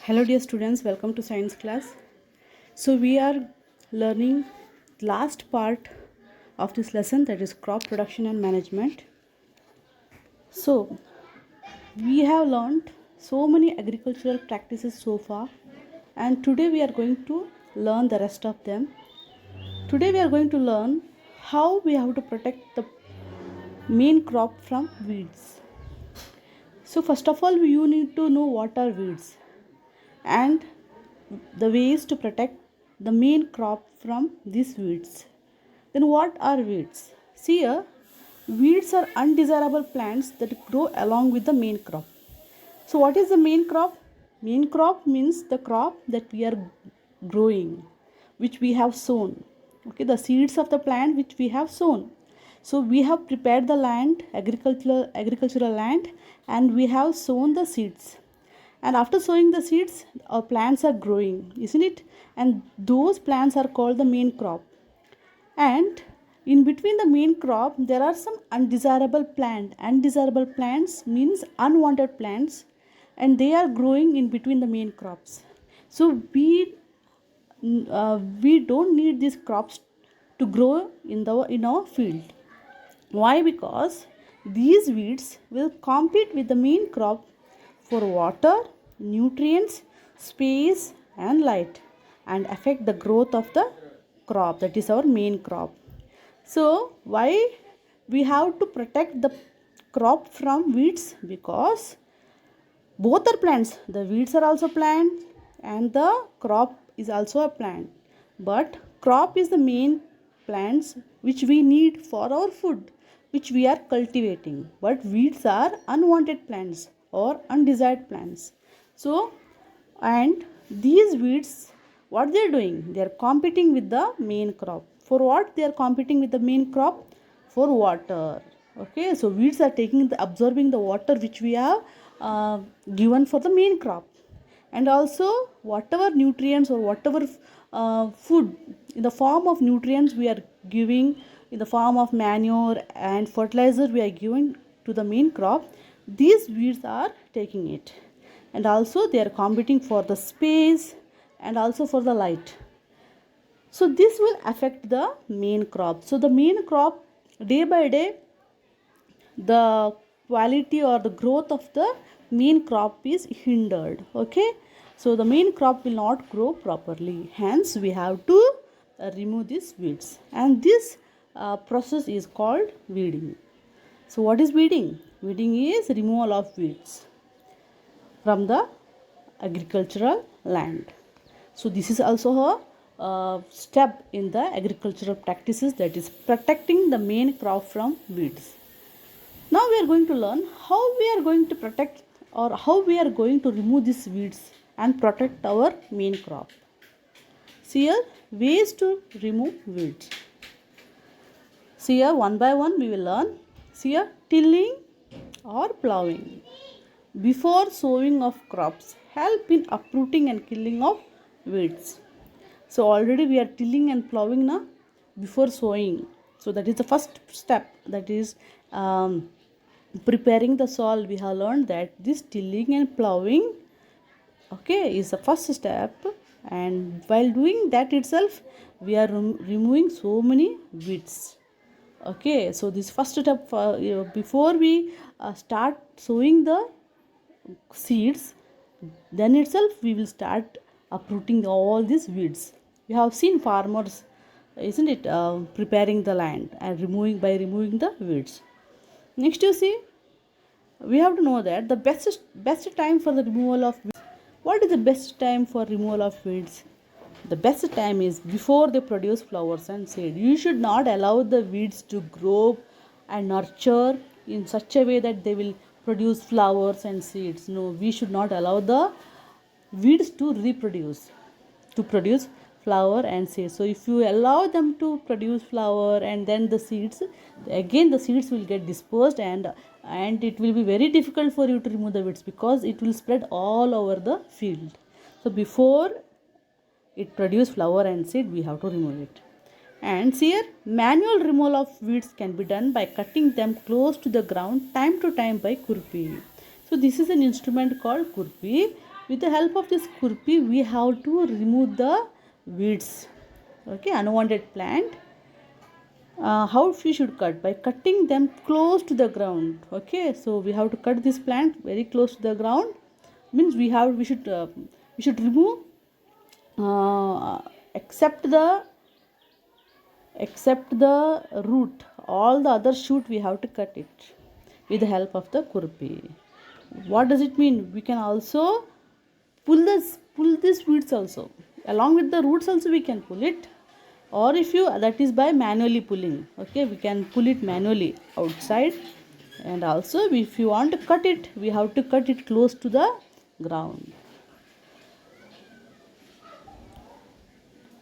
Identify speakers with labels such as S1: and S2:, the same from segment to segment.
S1: Hello dear students, welcome to science class. So we are learning last part of this lesson, that is crop production and management. So we have learned so many agricultural practices so far, and today we are going to learn the rest of them. Today we are going to learn how we have to protect the main crop from weeds. So first of all, you need to know what are weeds and the ways to protect the main crop from these weeds. Then what are weeds? See here, weeds are undesirable plants that grow along with the main crop. So what is the main crop? Main crop means the crop that we are growing, which we have sown. Okay, the seeds of the plant which we have sown. So we have prepared the land, agricultural land, and we have sown the seeds. And after sowing the seeds, our plants are growing, isn't it? And those plants are called the main crop. And in between the main crop, there are some undesirable plants. Undesirable plants means unwanted plants, and they are growing in between the main crops. So we don't need these crops to grow in our field. Why? Because these weeds will compete with the main crop for water, nutrients, space, and light, and affect the growth of the crop, that is our main crop. So why we have to protect the crop from weeds? Because both are plants, the weeds are also plant and the crop is also a plant, but crop is the main plants which we need for our food, which we are cultivating, but weeds are unwanted plants or undesired plants. So, and these weeds, what they are doing, they are competing with the main crop. For what they are competing with the main crop? For water. Okay, so weeds are absorbing the water which we have given for the main crop, and also whatever nutrients or whatever food in the form of nutrients we are giving in the form of manure and fertilizer we are giving to the main crop, these weeds are taking it, and also they are competing for the space and also for the light. So this will affect the main crop. So the main crop, day by day, the quality or the growth of the main crop is hindered. Okay, so the main crop will not grow properly, hence we have to remove these weeds, and this process is called weeding. So what is weeding? Weeding is removal of weeds from the agricultural land. So this is also a step in the agricultural practices, that is protecting the main crop from weeds. Now we are going to learn how we are going to protect or how we are going to remove these weeds and protect our main crop. See here, ways to remove weeds. See here, one by one we will learn. See here, tilling or plowing. Before sowing of crops, help in uprooting and killing of weeds. So already we are tilling and plowing now before sowing. So that is the first step, that is preparing the soil. We have learned that this tilling and plowing, okay, is the first step, and while doing that itself we are removing so many weeds. Okay, so this first step, before we start sowing the seeds, then itself we will start uprooting all these weeds. You have seen farmers, isn't it, preparing the land and removing the weeds. Next, you see, we have to know that the best time for the removal of weeds. What is the best time for removal of weeds? The best time is before they produce flowers and seed. You should not allow the weeds to grow and nurture in such a way that they will produce flowers and seeds. No, we should not allow the weeds to reproduce, to produce flower and seeds. So if you allow them to produce flower and then the seeds, again the seeds will get dispersed, and it will be very difficult for you to remove the weeds because it will spread all over the field. So before it produce flower and seed, we have to remove it. And here, manual removal of weeds can be done by cutting them close to the ground time to time by kurpi. So this is an instrument called kurpi. With the help of this kurpi, we have to remove the weeds, okay, unwanted plant. How we should cut? By cutting them close to the ground, okay. So we have to cut this plant very close to the ground. Means we should remove, uh, except the except the root, all the other shoot we have to cut it with the help of the kurpi. What does it mean? We can also pull these weeds also along with the roots also, we can pull it, or if you, that is by manually pulling, okay, we can pull it manually outside. And also if you want to cut it, we have to cut it close to the ground.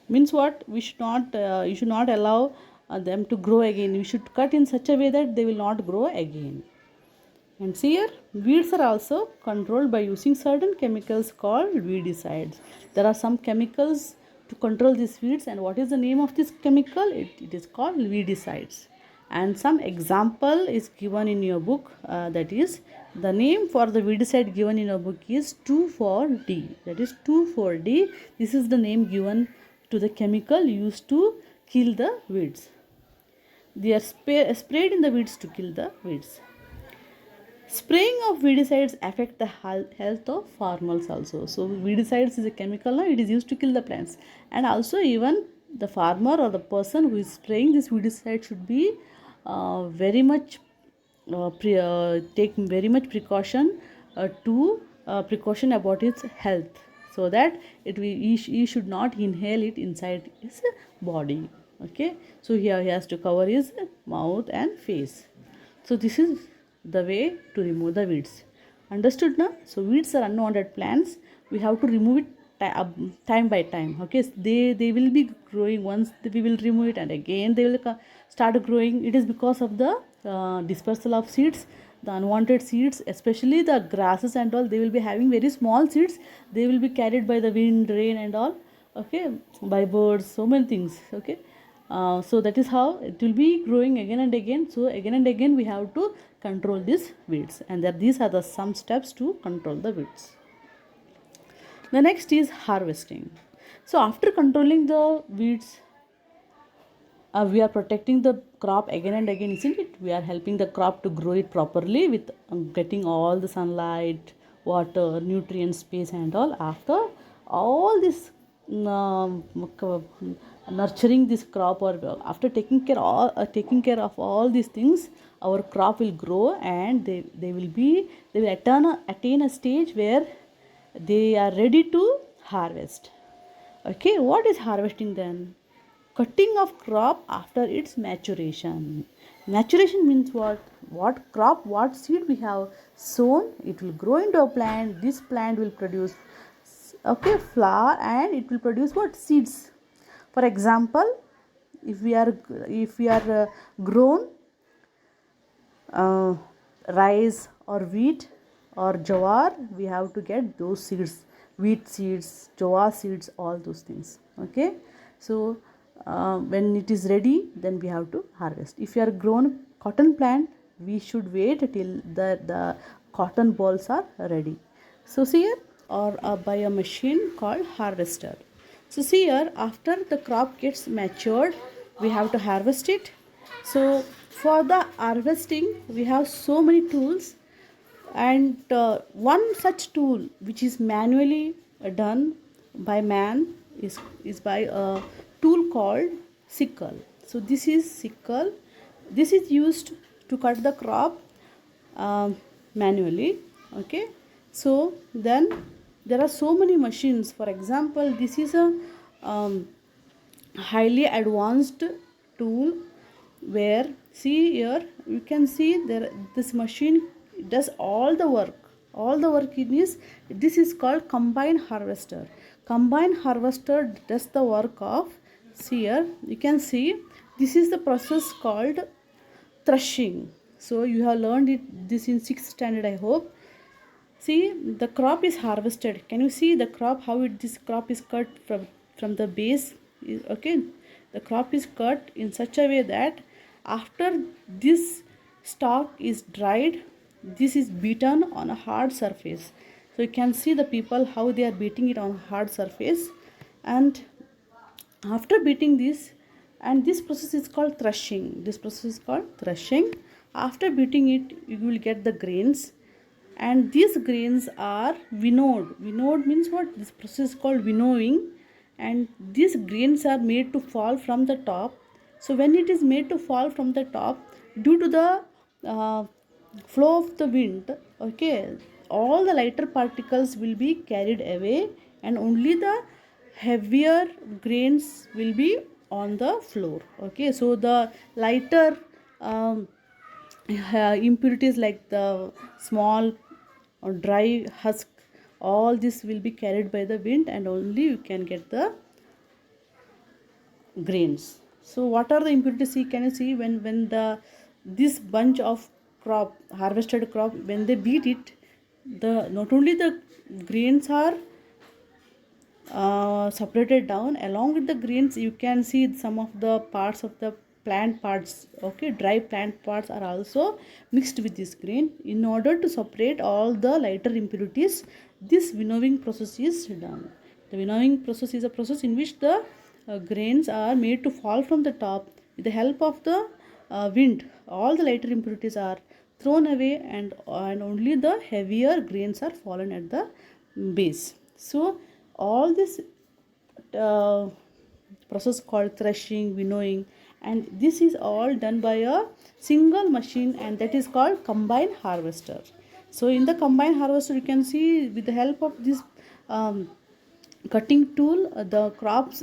S1: Means what? We should not, you should not allow them to grow again. We should cut in such a way that they will not grow again. And see here, weeds are also controlled by using certain chemicals called weedicides. There are some chemicals to control these weeds, and what is the name of this chemical? It is called weedicides. And some example is given in your book, that is, the name for the weedicide given in your book is 2,4-D. That is 2,4-D. This is the name given to the chemical used to kill the weeds. They are sprayed in the weeds to kill the weeds. Spraying of weedicides affect the health of farmers also. So weedicides is a chemical, now it is used to kill the plants, and also even the farmer or the person who is spraying this weedicide should be very much take very much precaution precaution about its health, so that he should not inhale it inside his body. Okay, so here he has to cover his mouth and face. So this is the way to remove the weeds. Understood now? So weeds are unwanted plants. We have to remove it time by time. Okay, so they will be growing. Once we will remove it, and again they will start growing. It is because of the dispersal of seeds, the unwanted seeds, especially the grasses and all. They will be having very small seeds. They will be carried by the wind, rain and all. Okay, by birds, so many things. Okay. So that is how it will be growing again and again. So again and again we have to control these weeds, and that these are the some steps to control the weeds. The next is harvesting. So after controlling the weeds, we are protecting the crop again and again, isn't it? We are helping the crop to grow it properly with getting all the sunlight, water, nutrient, space and all. After all this nurturing this crop, or after taking care of all these things, our crop will grow, and they will attain a stage where they are ready to harvest. Okay, what is harvesting then? Cutting of crop after its maturation. Maturation means what? What crop, what seed we have sown, it will grow into a plant. This plant will produce, okay, flower, and it will produce what? Seeds. For example, if we are grown rice or wheat or jawar, we have to get those seeds, wheat seeds, jawar seeds, all those things. Okay, so when it is ready, then we have to harvest. If you are grown cotton plant, we should wait till the cotton balls are ready. So see here, or by a machine called harvester. So see here, after the crop gets matured, we have to harvest it. So for the harvesting, we have so many tools, and one such tool which is manually done by man is by a tool called sickle. So this is sickle. This is used to cut the crop manually. Okay, so then there are so many machines. For example, this is a highly advanced tool, where, see here, you can see there this machine does all the work. This is called combine harvester. Combine harvester does the work of, see here, you can see this is the process called threshing. So you have learned this in 6th standard, I hope. See, the crop is harvested. Can you see the crop, how this crop is cut from the base? Okay, the crop is cut in such a way that after this stalk is dried, this is beaten on a hard surface. So you can see the people how they are beating it on hard surface, and after beating this, and this process is called threshing. This process is called threshing. After beating it, you will get the grains, and these grains are winnowed. Winnowed means what? This process is called winnowing, and these grains are made to fall from the top. So when it is made to fall from the top, due to the uh, flow of the wind, okay, all the lighter particles will be carried away, and only the heavier grains will be on the floor. Okay, so the lighter impurities like the small or dry husk, all this will be carried by the wind, and only you can get the grains. So what are the impurities? See, can you see when the this bunch of crop, harvested crop, when they beat it, the not only the grains are separated down, along with the grains you can see some of the parts of the plant parts, okay, dry plant parts are also mixed with this grain. In order to separate all the lighter impurities, this winnowing process is done. The winnowing process is a process in which the grains are made to fall from the top. With the help of the wind, all the lighter impurities are thrown away, and only the heavier grains are fallen at the base. So all this uh, process called threshing, winnowing, and this is all done by a single machine, and that is called combine harvester. So in the combine harvester, you can see with the help of this cutting tool, the crops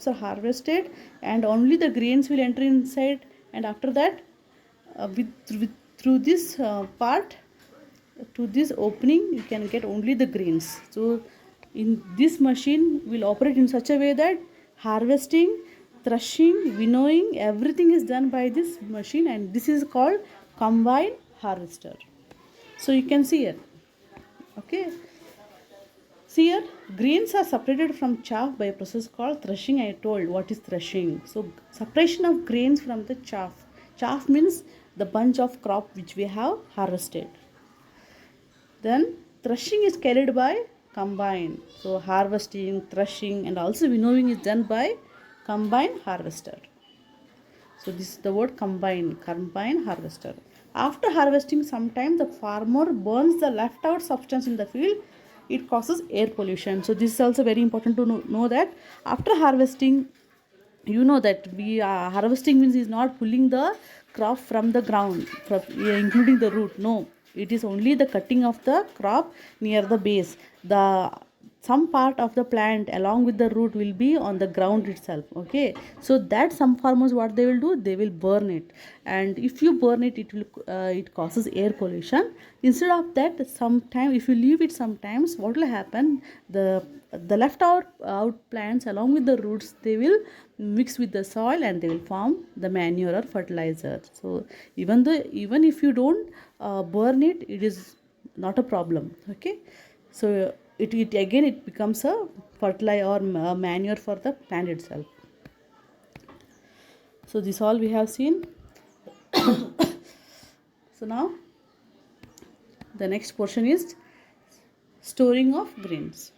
S1: are harvested, and only the grains will enter inside, and after that, with through this part to this opening, you can get only the grains. So in this machine will operate in such a way that harvesting, threshing, winnowing, everything is done by this machine, and this is called combine harvester. So you can see it, okay. See here, grains are separated from chaff by a process called threshing. I told what is threshing. So separation of grains from the chaff. Chaff means the bunch of crop which we have harvested. Then threshing is carried by combine. So harvesting, threshing, and also winnowing is done by combine harvester. So this is the word combine harvester. After harvesting, sometimes the farmer burns the left out substance in the field. It causes air pollution. So this is also very important to know that after harvesting, you know that we harvesting means is not pulling the crop from the ground, including the root. No, it is only the cutting of the crop near the base. The some part of the plant along with the root will be on the ground itself, okay. So that some farmers, what they will do, they will burn it, and if you burn it, it will it causes air pollution. Instead of that, sometime if you leave it, sometimes what will happen, the left out plants along with the roots, they will mix with the soil, and they will form the manure or fertilizer. So even if you don't burn it, it is not a problem, okay. So it again it becomes a fertilizer or manure for the plant itself. So this all we have seen. So now the next portion is storing of grains.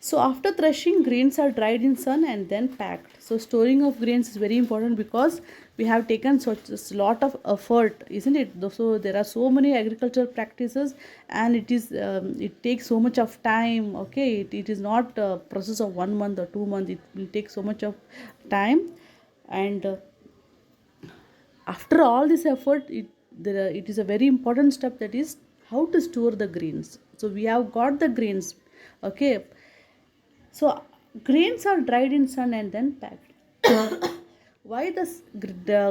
S1: So after threshing, grains are dried in sun and then packed. So storing of grains is very important because we have taken such a lot of effort, isn't it? So there are so many agricultural practices, and it takes so much of time. Okay, it is not a process of 1 month or 2 months. It will take so much of time, and after all this effort, it is a very important step, that is how to store the grains. So we have got the grains, okay. So grains are dried in sun and then packed. Why the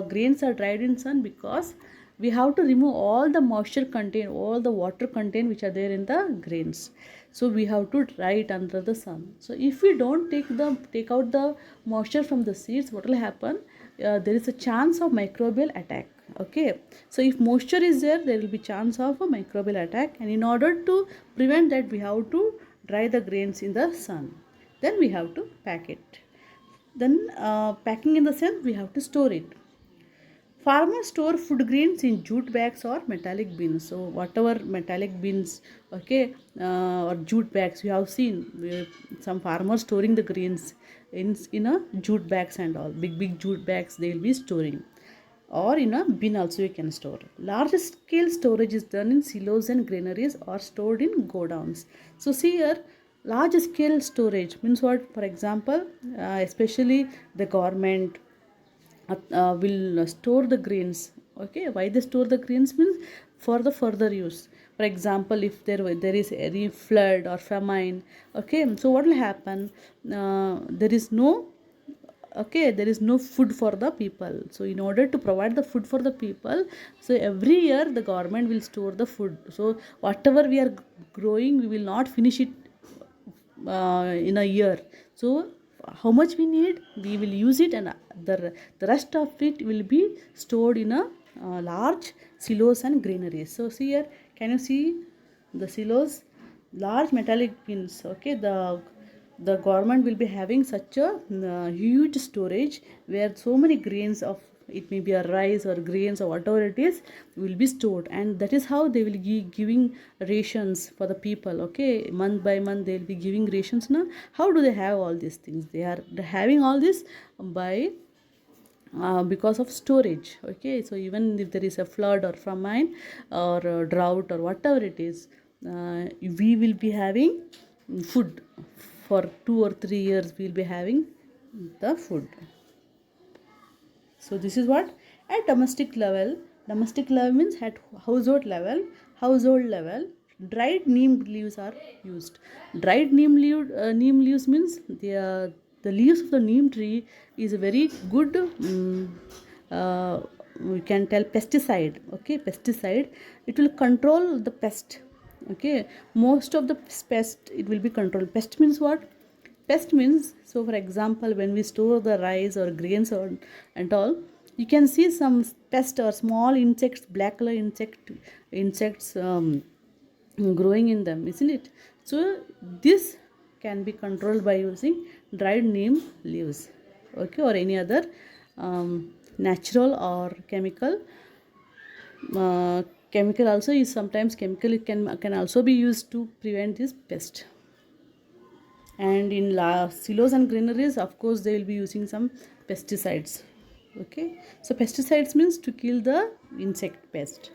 S1: grains are dried in sun? Because we have to remove all the moisture content, all the water content which are there in the grains. So we have to dry it under the sun. So if we don't take out the moisture from the seeds, what will happen? There is a chance of microbial attack. Okay. So if moisture is there, there will be chance of a microbial attack, and in order to prevent that, we have to dry the grains in the sun. Then we have to pack it. Then packing in the sense, we have to store it. Farmers store food grains in jute bags or metallic bins. So whatever metallic bins, okay, or jute bags you have seen, some farmers storing the grains in a jute bags and all, big jute bags they will be storing, or in a bin also you can store. Large scale storage is done in silos and granaries or stored in godowns. So see here, large scale storage means what? For example, especially the government will store the grains. Okay, why they store the grains means for the further use. For example, if there is any flood or famine, okay, so what will happen? There is no, okay, there is no food for the people. So in order to provide the food for the people, so every year the government will store the food. So whatever we are growing, we will not finish it in a year. So how much we need, we will use it, and the rest of it will be stored in a large silos and granaries. So see here, can you see the silos, large metallic bins? Okay, the government will be having such a huge storage where so many grains of, it may be a rice or grains or whatever it is, will be stored, and that is how they will be giving rations for the people. Okay, month by month they will be giving rations. Now how do they have all these things? They are having all this by because of storage. Okay, so even if there is a flood or famine or drought or whatever it is, we will be having food for 2 or 3 years. We will be having the food. So this is what at domestic level. Domestic level means at household level. Household level, dried neem leaves are used. Dried neem leaves means the leaves of the neem tree is a very good. We can tell pesticide. Okay, pesticide. It will control the pest. Okay, most of the pest it will be controlled. Pest means what? Pest means, so for example, when we store the rice or grains or and all, you can see some pest or small insects, black color insects growing in them, isn't it? So this can be controlled by using dried neem leaves. Okay, or any other natural or chemical. Chemical also is sometimes chemical, it can also be used to prevent this pest. And in silos and granaries, of course they will be using some pesticides. Okay, so pesticides means to kill the insect pest.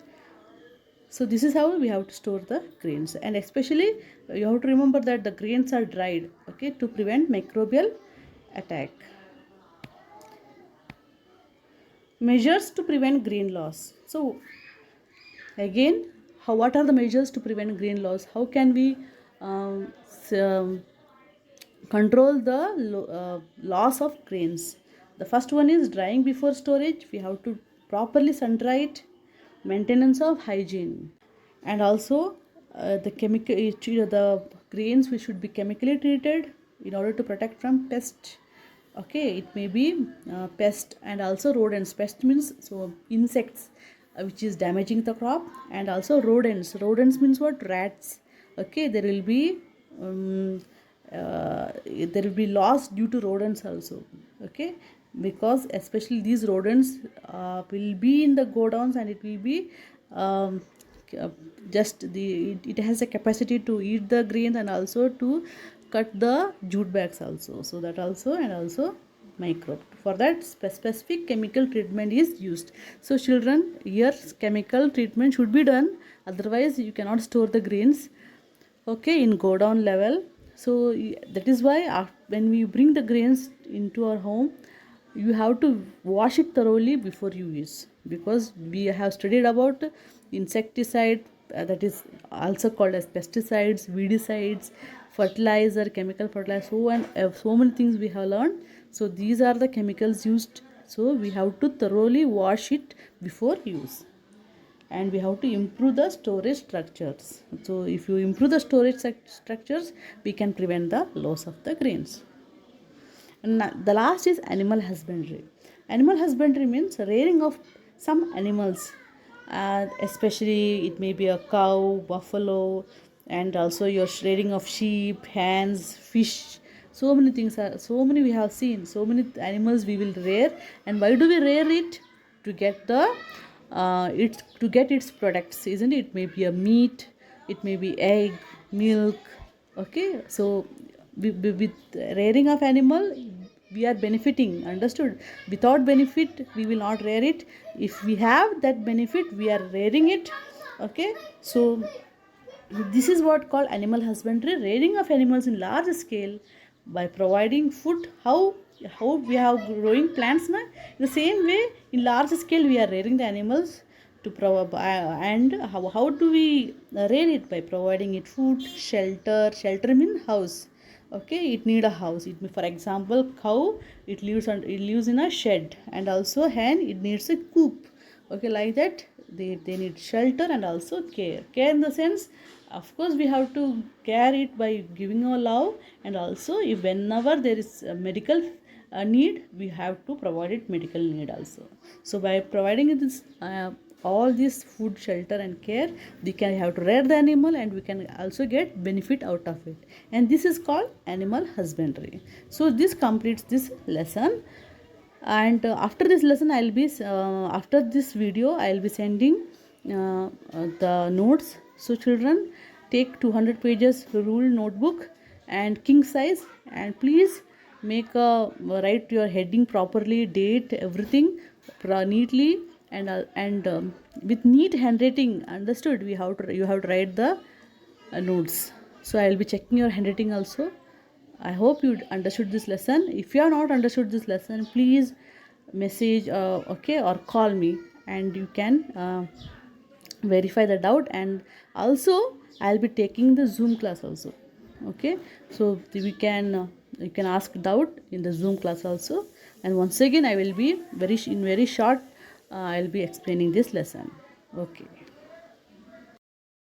S1: So this is how we have to store the grains, and especially you have to remember that the grains are dried, okay, to prevent microbial attack. Measures to prevent grain loss. So again, what are the measures to prevent grain loss? How can we control the loss of grains? The first one is drying before storage. We have to properly sun dry it. Maintenance of hygiene, and also the grains we should be chemically treated in order to protect from pest. Okay, it may be pest and also rodents. Pest means so insects which is damaging the crop, and also rodents means what? Rats. Okay, there will be loss due to rodents also. Okay, because especially these rodents will be in the godowns, and it will be it has a capacity to eat the grains and also to cut the jute bags also. So that also, and also microbe, for that specific chemical treatment is used. So children, here chemical treatment should be done, otherwise you cannot store the grains, okay, in godown level. So that is why when we bring the grains into our home, you have to wash it thoroughly before you use, because we have studied about insecticide, that is also called as pesticides, weedicides, fertilizer, chemical fertilizer, so many things we have learned. So these are the chemicals used, so we have to thoroughly wash it before use. And we have to improve the storage structures. So if you improve the storage structures, we can prevent the loss of the grains. And the last is animal husbandry. Animal husbandry means rearing of some animals, especially it may be a cow, buffalo, and also your rearing of sheep, hens, fish. So many we have seen, so many animals we will rear. And why do we rear it? to get the its products, isn't it? It may be a meat, it may be egg, milk. Okay, so with rearing of animal, we are benefiting, understood? Without benefit we will not rear it. If we have that benefit, we are rearing it. Okay, so this is what called animal husbandry, rearing of animals in large scale by providing food. How we have growing plants now. In the same way, in large scale, we are rearing the animals to provide. And how do we rear it? By providing it food, shelter. Shelter means house. Okay, it need a house. It, for example, cow, it lives in a shed, and also hen, it needs a coop. Okay, like that, they need shelter and also care in the sense, of course we have to care it by giving our love, and also if whenever there is a medical need, we have to provide it medical need also. So by providing this all this food, shelter and care, we can have to rear the animal and we can also get benefit out of it, and this is called animal husbandry. So this completes this lesson. And after this lesson, I'll be after this video I'll be sending the notes. So children, take 200 pages ruled notebook and king size, and please make a write your heading properly, date, everything neatly, and with neat handwriting, understood? You have to write the notes. So I'll be checking your handwriting also. I hope you understood this lesson. If you have not understood this lesson, please message okay, or call me, and you can verify the doubt. And also I'll be taking the Zoom class also. Okay, so we can you can ask doubt in the Zoom class also. And once again, I will be very short. I'll be explaining this lesson. Okay.